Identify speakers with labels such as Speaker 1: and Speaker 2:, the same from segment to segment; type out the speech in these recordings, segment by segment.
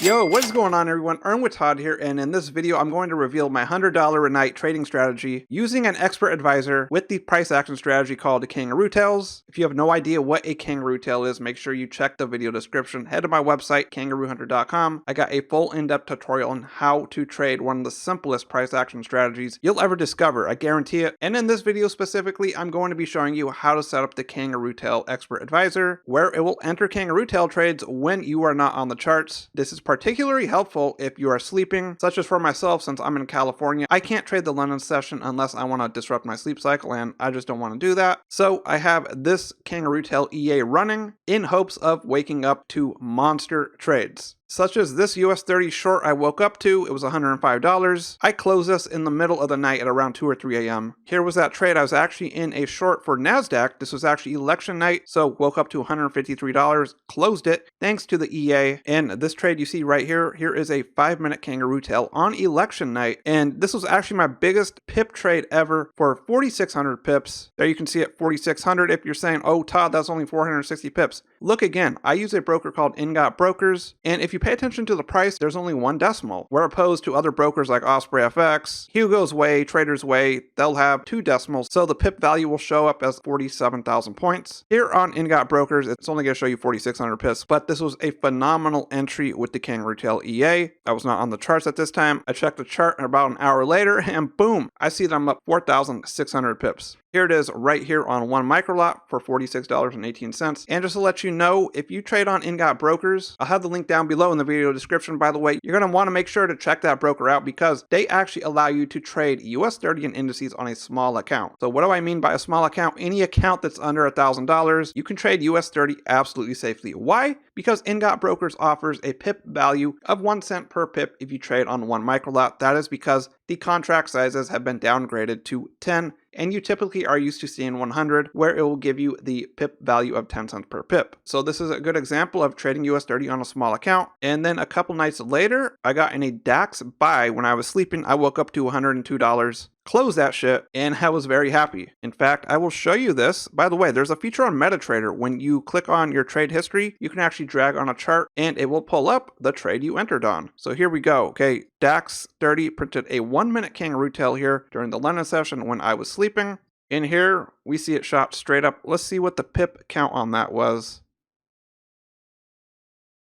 Speaker 1: Yo, what is going on everyone? Earn with Todd here, and in this video I'm going to reveal my $100 a night trading strategy using an expert advisor with the price action strategy called the Kangaroo Tails. If you have no idea what a Kangaroo Tail is, make sure you check the video description. Head to my website, kangaroohunter.com. I got a full in-depth tutorial on how to trade one of the simplest price action strategies you'll ever discover, I guarantee it. And in this video specifically, I'm going to be showing you how to set up the Kangaroo Tail expert advisor, where it will enter Kangaroo Tail trades when you are not on the charts. This is particularly helpful if you are sleeping, such as for myself. Since I'm in California, I can't trade the London session unless I want to disrupt my sleep cycle, and I just don't want to do that. So I have this Kangaroo Tail EA running in hopes of waking up to monster trades. Such as this US 30 short I woke up to. It was $105. I closed this in the middle of the night at around 2 or 3 a.m. Here was that trade. I was actually in a short for NASDAQ. This was actually election night, so woke up to $153, closed it thanks to the EA. And this trade you see right here, here is a 5-minute Kangaroo Tail on election night. And this was actually my biggest pip trade ever for 4,600 pips. There you can see it, 4,600. If you're saying, oh Todd, that's only 460 pips. Look again, I use a broker called Brokers, and if you pay attention to the price, there's only one decimal, where opposed to other brokers like Osprey FX, Hugo's Way, Trader's Way, they'll have 2 decimals, so the pip value will show up as 47,000 points. Here on Brokers, it's only going to show you 4,600 pips, but this was a phenomenal entry with the Kangaroo Tail EA. I was not on the charts at this time. I checked the chart about an hour later, and boom, I see that I'm up 4,600 pips. Here it is right here on one micro lot for $46.18. And just to let you know, if you trade on Brokers, I'll have the link down below in the video description. By the way, you're going to want to make sure to check that broker out because they actually allow you to trade US 30 and indices on a small account. So what do I mean by a small account? Any account that's under $1,000, you can trade US 30 absolutely safely. Why? Because Brokers offers a pip value of 1 cent per pip if you trade on one micro lot. That is because the contract sizes have been downgraded to 10, and you typically are used to seeing 100, where it will give you the pip value of 10 cents per pip. So this is a good example of trading US 30 on a small account. And then a couple nights later, I got in a DAX buy when I was sleeping. I woke up to $102. Close that shit, and I was very happy. In fact, I will show you this. By the way, there's a feature on MetaTrader. When you click on your trade history, you can actually drag on a chart and it will pull up the trade you entered on. So here we go. Okay, DAX 30 printed a 1-minute Kangaroo Tail here during the London session when I was sleeping. In here, we see it shot straight up. Let's see what the pip count on that was.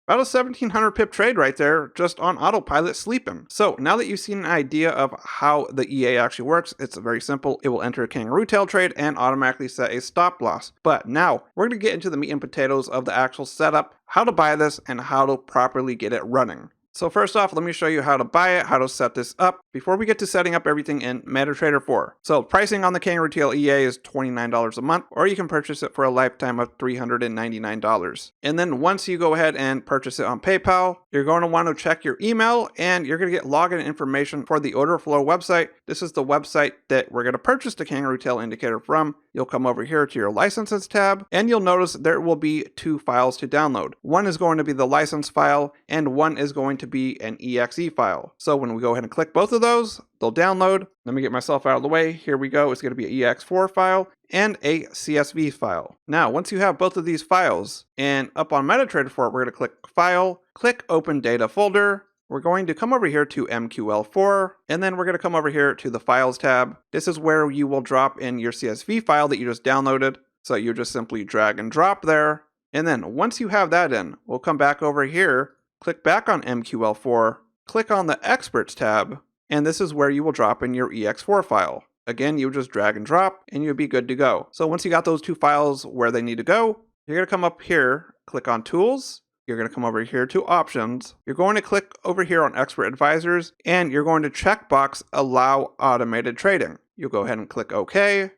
Speaker 1: About a 1,700 pip trade right there, just on autopilot sleeping. So now that you've seen an idea of how the EA actually works, it's very simple. It will enter a Kangaroo Tail trade and automatically set a stop loss. But now we're going to get into the meat and potatoes of the actual setup, how to buy this, and how to properly get it running. So first off, let me show you how to buy it, how to set this up, before we get to setting up everything in MetaTrader 4. So pricing on the Kangaroo Tail EA is $29 a month, or you can purchase it for a lifetime of $399. And then once you go ahead and purchase it on PayPal, you're going to want to check your email, and you're going to get login information for the order flow website. This is the website that we're going to purchase the Kangaroo Tail indicator from. You'll come over here to your licenses tab, and you'll notice there will be 2 files to download. One is going to be the license file, and one is going to be an exe file. So when we go ahead and click both of those, they'll download. Let me get myself out of the way. Here we go. It's going to be an ex4 file and a CSV file. Now, once you have both of these files, and up on MetaTrader 4, we're going to click File, click Open Data Folder. We're going to come over here to MQL4, and then we're going to come over here to the Files tab. This is where you will drop in your CSV file that you just downloaded. So you just simply drag and drop there. And then once you have that in, we'll come back over here, click back on MQL4, click on the Experts tab, and this is where you will drop in your ex4 file. Again, you just drag and drop, and you'll be good to go. So once you got those 2 files where they need to go, you're going to come up here, click on Tools. You're going to come over here to Options. You're going to click over here on Expert Advisors, and you're going to checkbox Allow Automated Trading. You'll go ahead and click OK.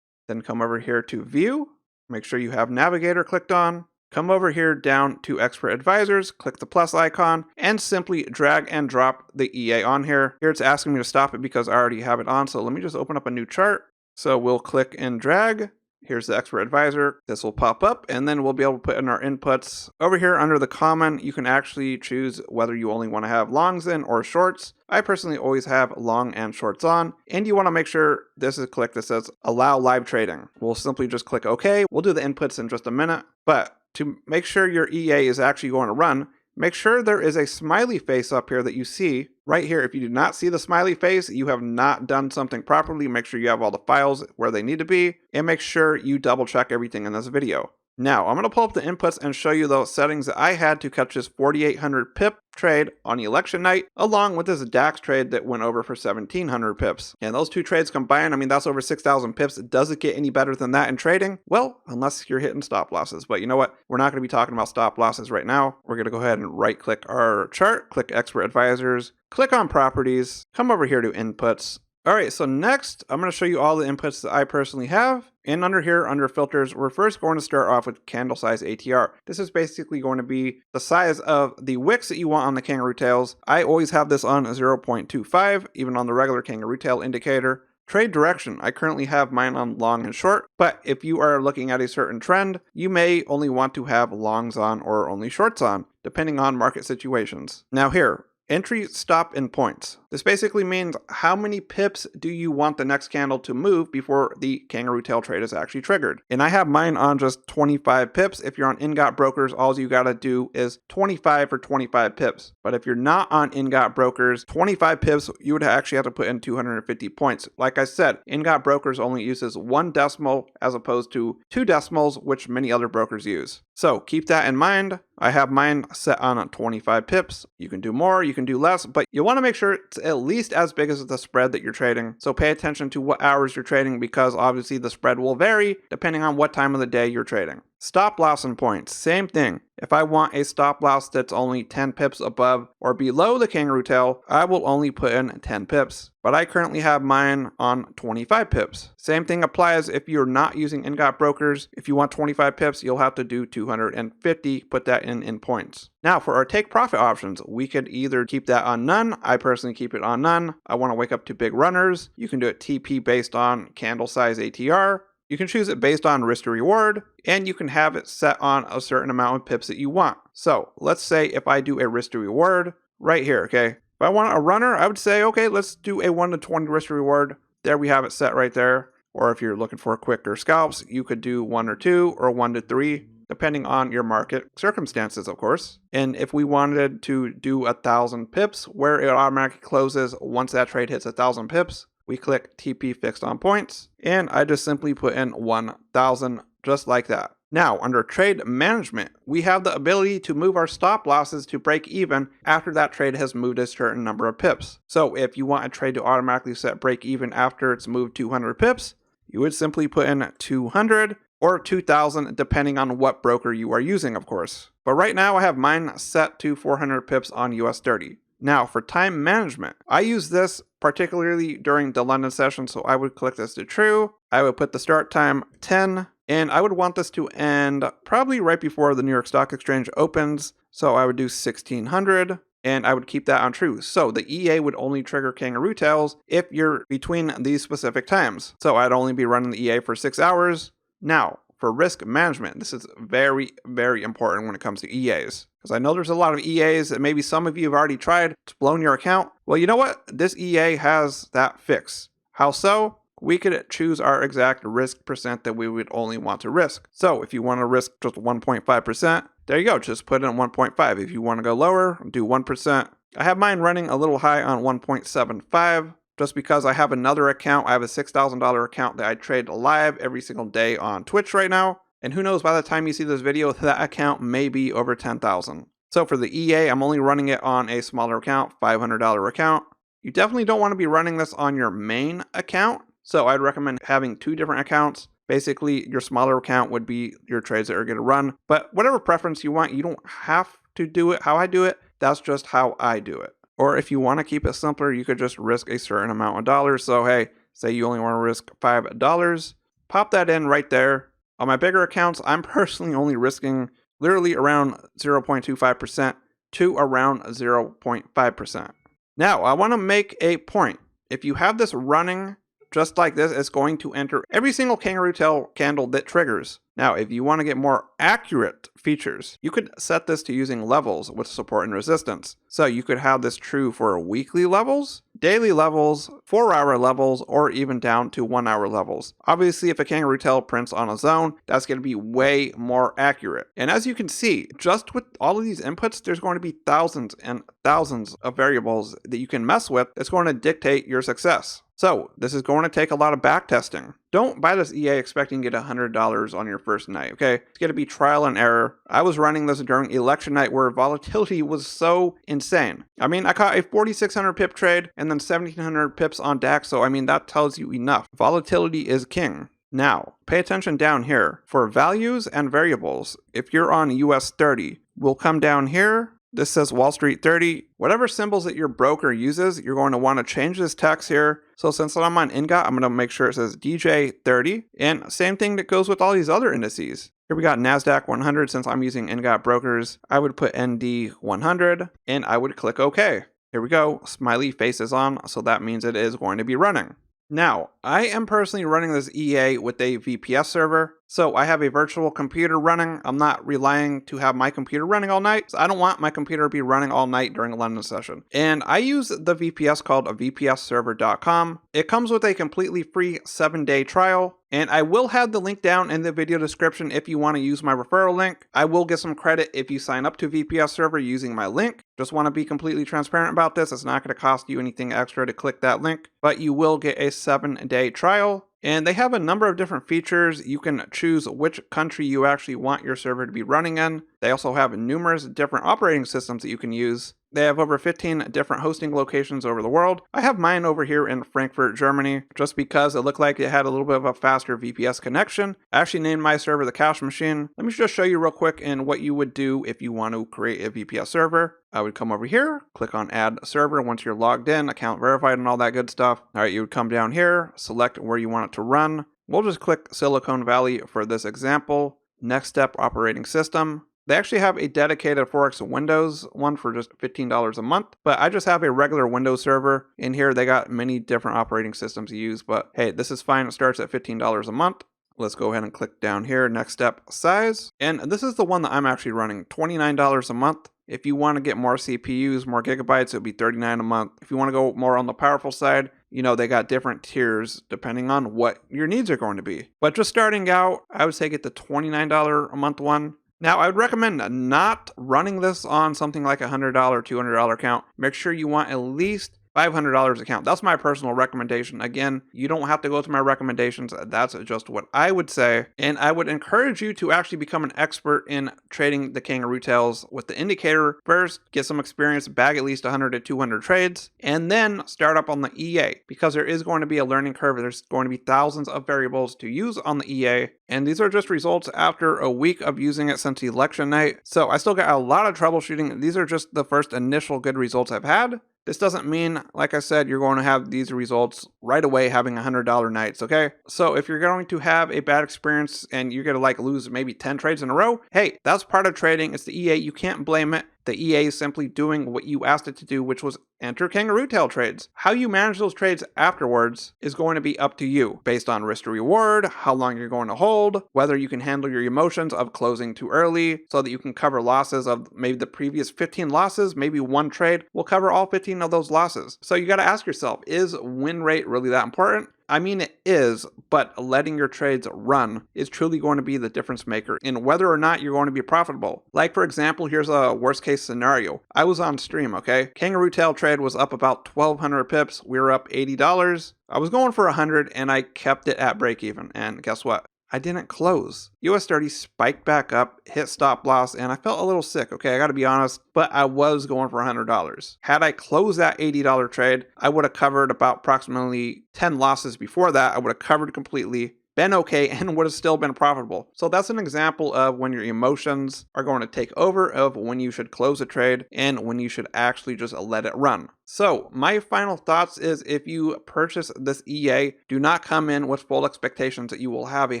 Speaker 1: Then come over here to View. Make sure you have Navigator clicked on. Come over here down to Expert Advisors, click the plus icon, and simply drag and drop the EA on here. Here it's asking me to stop it because I already have it on, so let me just open up a new chart. So we'll click and drag. Here's the Expert Advisor. This will pop up, and then we'll be able to put in our inputs. Over here under the common, you can actually choose whether you only want to have longs in or shorts. I personally always have long and shorts on, and you want to make sure this is clicked that says Allow Live Trading. We'll simply just click OK. We'll do the inputs in just a minute, but to make sure your EA is actually going to run, make sure there is a smiley face up here that you see right here. If you do not see the smiley face, you have not done something properly. Make sure you have all the files where they need to be, and make sure you double check everything in this video. Now, I'm going to pull up the inputs and show you those settings that I had to catch this 4,800 pip trade on election night, along with this DAX trade that went over for 1,700 pips. And those two trades combined, I mean, that's over 6,000 pips. Does it get any better than that in trading? Well, unless you're hitting stop losses. But you know what? We're not going to be talking about stop losses right now. We're going to go ahead and right-click our chart, click Expert Advisors, click on Properties, come over here to Inputs. All right, so next, I'm going to show you all the inputs that I personally have. And under here, under filters, we're first going to start off with candle size ATR. This is basically going to be the size of the wicks that you want on the kangaroo tails. I always have this on 0.25, even on the regular kangaroo tail indicator. Trade direction, I currently have mine on long and short, but if you are looking at a certain trend, you may only want to have longs on or only shorts on, depending on market situations. Now here, entry, stop, and points. This basically means how many pips do you want the next candle to move before the kangaroo tail trade is actually triggered. And I have mine on just 25 pips. If you're on InGot Brokers, all you gotta do is 25 for 25 pips. But if you're not on InGot Brokers, 25 pips, you would actually have to put in 250 points. Like I said, InGot Brokers only uses 1 decimal as opposed to 2 decimals, which many other brokers use. So keep that in mind. I have mine set on 25 pips. You can do more, you can do less, but you want to make sure it's at least as big as the spread that you're trading. So pay attention to what hours you're trading, because obviously the spread will vary depending on what time of the day you're trading. Stop loss and points, same thing. If I want a stop loss that's only 10 pips above or below the kangaroo tail, I will only put in 10 pips. But I currently have mine on 25 pips. Same thing applies if you're not using InGot Brokers. If you want 25 pips, you'll have to do 250, put that in points. Now for our take profit options, we could either keep that on none. I personally keep it on none. I want to wake up to big runners. You can do it TP based on candle size ATR. You can choose it based on risk to reward, and you can have it set on a certain amount of pips that you want. So let's say if I do a risk to reward right here, okay? If I want a runner, I would say, okay, let's do a 1 to 20 risk to reward. There we have it set right there. Or if you're looking for quicker scalps, you could do 1 or 2 or 1 to 3, depending on your market circumstances, of course. And if we wanted to do 1,000 pips, where it automatically closes once that trade hits 1,000 pips, we click TP fixed on points, and I just simply put in 1,000 just like that. Now, under trade management, we have the ability to move our stop losses to break even after that trade has moved a certain number of pips. So if you want a trade to automatically set break even after it's moved 200 pips, you would simply put in 200 or 2,000 depending on what broker you are using, of course. But right now I have mine set to 400 pips on US 30. Now for time management, I use this particularly during the London session, so I would click this to true. I would put the start time 10, and I would want this to end probably right before the New York Stock Exchange opens, so I would do 1600, and I would keep that on true. So the EA would only trigger kangaroo tails if you're between these specific times. So I'd only be running the EA for 6 hours. Now, for risk management, this is very, very important when it comes to EAs. Because I know there's a lot of EAs that maybe some of you have already tried. It's blown your account. Well, you know what? This EA has that fix. How so? We could choose our exact risk percent that we would only want to risk. So if you want to risk just 1.5%, there you go. Just put in 1.5. If you want to go lower, do 1%. I have mine running a little high on 1.75. Just because I have another account. I have a $6,000 account that I trade live every single day on Twitch right now. And who knows, by the time you see this video, that account may be over 10,000. So for the EA, I'm only running it on a smaller account, $500 account. You definitely don't want to be running this on your main account. So I'd recommend having 2 different accounts. Basically, your smaller account would be your trades that are going to run. But whatever preference you want, you don't have to do it how I do it. That's just how I do it. Or if you want to keep it simpler, you could just risk a certain amount of dollars. So hey, say you only want to risk $5. Pop that in right there. On my bigger accounts, I'm personally only risking literally around 0.25% to around 0.5%. Now, I want to make a point. If you have this running just like this, it's going to enter every single kangaroo tail candle that triggers. Now, if you want to get more accurate features, you could set this to using levels with support and resistance. So you could have this true for weekly levels, daily levels, 4-hour levels, or even down to 1-hour levels. Obviously, if a kangaroo tail prints on a zone, that's going to be way more accurate. And as you can see, just with all of these inputs, there's going to be thousands and thousands of variables that you can mess with that's going to dictate your success. So this is going to take a lot of back testing. Don't buy this EA expecting to get $100 on your first night, okay? It's going to be trial and error. I was running this during election night where volatility was so insane. I mean, I caught a 4,600 pip trade and then 1,700 pips on DAX, so I mean, that tells you enough. Volatility is king. Now, pay attention down here. For values and variables, if you're on US 30, we'll come down here. This says Wall Street 30. Whatever symbols that your broker uses, you're going to want to change this text here. So since I'm on INGOT, I'm going to make sure it says DJ 30. And same thing that goes with all these other indices. Here we got NASDAQ 100. Since I'm using INGOT brokers, I would put ND 100 and I would click OK. Here we go. Smiley face is on, so that means it is going to be running. Now, I am personally running this EA with a VPS server, so I have a virtual computer running. I'm not relying to have my computer running all night. So I don't want my computer to be running all night during a London session. And I use the VPS called VPSserver.com. It comes with a completely free 7-day trial. And I will have the link down in the video description if you want to use my referral link. I will get some credit if you sign up to VPS Server using my link. Just want to be completely transparent about this. It's not going to cost you anything extra to click that link, but you will get a 7-day trial. And they have a number of different features. You can choose which country you actually want your server to be running in. They also have numerous different operating systems that you can use. They have over 15 different hosting locations over the world. I have mine over here in Frankfurt, Germany, just because it looked like it had a little bit of a faster VPS connection. I actually named my server the Cash Machine. Let me just show you real quick in what you would do if you want to create a VPS server. I would come over here, click on Add Server once you're logged in, account verified, and all that good stuff. All right, you would come down here, select where you want it to run. We'll just click Silicon Valley for this example. Next step, operating system. They actually have a dedicated FOREX Windows one for just $15 a month, but I just have a regular Windows server. In here, they got many different operating systems to use, but hey, this is fine. It starts at $15 a month. Let's go ahead and click down here. Next step, size. And this is the one that I'm actually running, $29 a month. If you want to get more CPUs, more gigabytes, it would be $39 a month. If you want to go more on the powerful side, you know, they got different tiers depending on what your needs are going to be. But just starting out, I would say get the $29 a month one. Now, I would recommend not running this on something like a $100, $200 account. Make sure you want at least $500 account. That's my personal recommendation. Again, you don't have to go through my recommendations. That's just what I would say. And I would encourage you to actually become an expert in trading the kangaroo tails with the indicator first, get some experience, bag at least 100 to 200 trades, and then start up on the EA, because there is going to be a learning curve. There's going to be thousands of variables to use on the EA. And these are just results after a week of using it since election night. So I still got a lot of troubleshooting. These are just the first initial good results I've had. This doesn't mean, like I said, you're going to have these results right away having $100 nights, okay? So if you're going to have a bad experience and you're going to lose maybe 10 trades in a row, hey, that's part of trading. It's the EA. You can't blame it. The EA is simply doing what you asked it to do, which was enter kangaroo tail trades. How you manage those trades afterwards is going to be up to you based on risk to reward, how long you're going to hold, whether you can handle your emotions of closing too early so that you can cover losses of maybe the previous 15 losses, maybe one trade will cover all 15 of those losses. So you got to ask yourself, is win rate really that important? I mean, it is, but letting your trades run is truly going to be the difference maker in whether or not you're going to be profitable. Like, for example, here's a worst case scenario. I was on stream, okay? Kangaroo tail trade was up about 1,200 pips. We were up $80. I was going for 100 and I kept it at break even. And guess what? I didn't close. US 30 spiked back up, hit stop loss, and I felt a little sick, okay? I gotta be honest, but I was going for $100. Had I closed that $80 trade, I would have covered about approximately 10 losses before that. I would have covered completely, been okay, and would have still been profitable. So that's an example of when your emotions are going to take over, of when you should close a trade and when you should actually just let it run. So my final thoughts is, if you purchase this EA, do not come in with full expectations that you will have a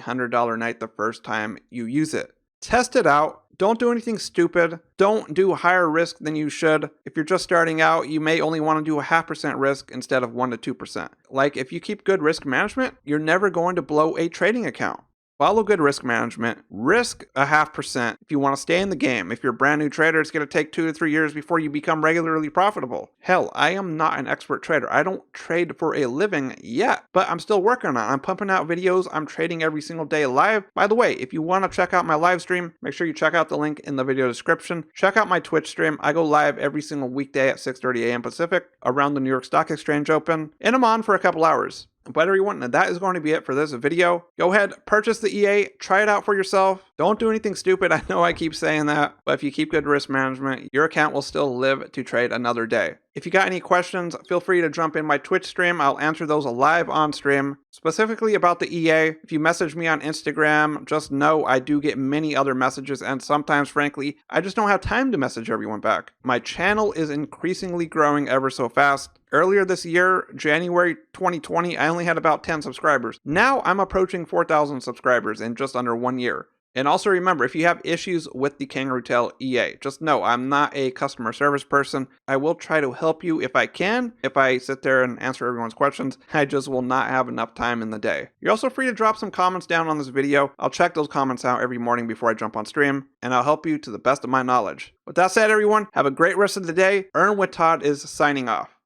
Speaker 1: $100 night the first time you use it. Test it out. Don't do anything stupid. Don't do higher risk than you should. If you're just starting out, you may only want to do a 0.5% risk instead of 1 to 2%. Like, if you keep good risk management, you're never going to blow a trading account. Follow good risk management. Risk 0.5% if you want to stay in the game. If you're a brand new trader, it's going to take 2 to 3 years before you become regularly profitable. Hell, I am not an expert trader. I don't trade for a living yet, but I'm still working on it. I'm pumping out videos. I'm trading every single day live. By the way, if you want to check out my live stream, make sure you check out the link in the video description. Check out my Twitch stream. I go live every single weekday at 6:30 a.m. Pacific around the New York Stock Exchange Open, and I'm on for a couple hours. But everyone, that is going to be it for this video. Go ahead, purchase the EA, try it out for yourself. Don't do anything stupid. I know I keep saying that, but if you keep good risk management, your account will still live to trade another day. If you got any questions, feel free to jump in my Twitch stream. I'll answer those live on stream. Specifically about the EA, if you message me on Instagram, just know I do get many other messages, and sometimes, frankly, I just don't have time to message everyone back. My channel is increasingly growing ever so fast. Earlier this year, January 2020, I only had about 10 subscribers. Now I'm approaching 4,000 subscribers in just under 1 year. And also remember, if you have issues with the Kangaroo Tail EA, just know I'm not a customer service person. I will try to help you if I can. If I sit there and answer everyone's questions, I just will not have enough time in the day. You're also free to drop some comments down on this video. I'll check those comments out every morning before I jump on stream, and I'll help you to the best of my knowledge. With that said, everyone, have a great rest of the day. Earn with Todd is signing off.